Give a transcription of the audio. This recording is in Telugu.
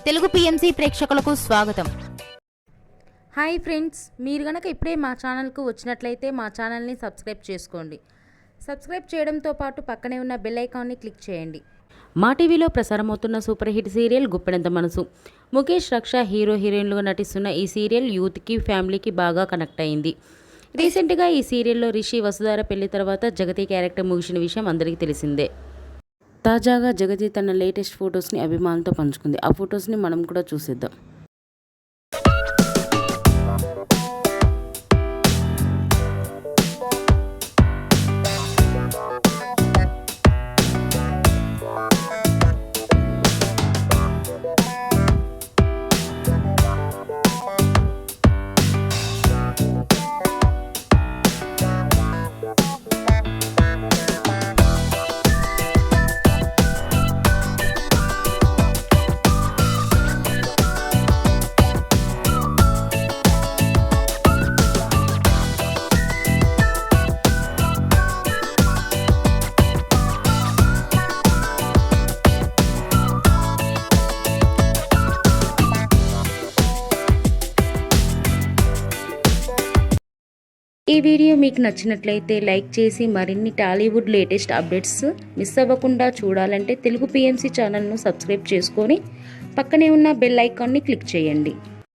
తెలుగు పిఎంసి ప్రేక్షకులకు స్వాగతం. హాయ్ ఫ్రెండ్స్, మీరు గనక ఇప్పుడే మా ఛానల్కు వచ్చినట్లయితే మా ఛానల్ని సబ్స్క్రైబ్ చేసుకోండి. సబ్స్క్రైబ్ చేయడంతో పాటు పక్కనే ఉన్న బెల్ ఐకాన్ని క్లిక్ చేయండి. మా టీవీలో ప్రసారమవుతున్న సూపర్ హిట్ సీరియల్ గుప్పెడంత మనసు. ముఖేష్, రక్ష హీరో హీరోయిన్లుగా నటిస్తున్న ఈ సీరియల్ యూత్కి, ఫ్యామిలీకి బాగా కనెక్ట్ అయింది. రీసెంట్గా ఈ సీరియల్లో రిషి, వసుధార పెళ్లి తర్వాత జగతి క్యారెక్టర్ ముగిసిన విషయం అందరికీ తెలిసిందే. తాజాగా జగతి తన లేటెస్ట్ ఫొటోస్ని అభిమానులతో పంచుకుంది. ఆ ఫొటోస్ని మనం కూడా చూసేద్దాం. ఈ వీడియో మీకు నచ్చినట్లయితే లైక్ చేసి మరిన్ని టాలీవుడ్ లేటెస్ట్ అప్డేట్స్ మిస్ అవ్వకుండా చూడాలంటే తెలుగు పిఎంసి ఛానల్ను సబ్స్క్రైబ్ చేసుకొని పక్కనే ఉన్న బెల్ ఐకాన్ని క్లిక్ చేయండి.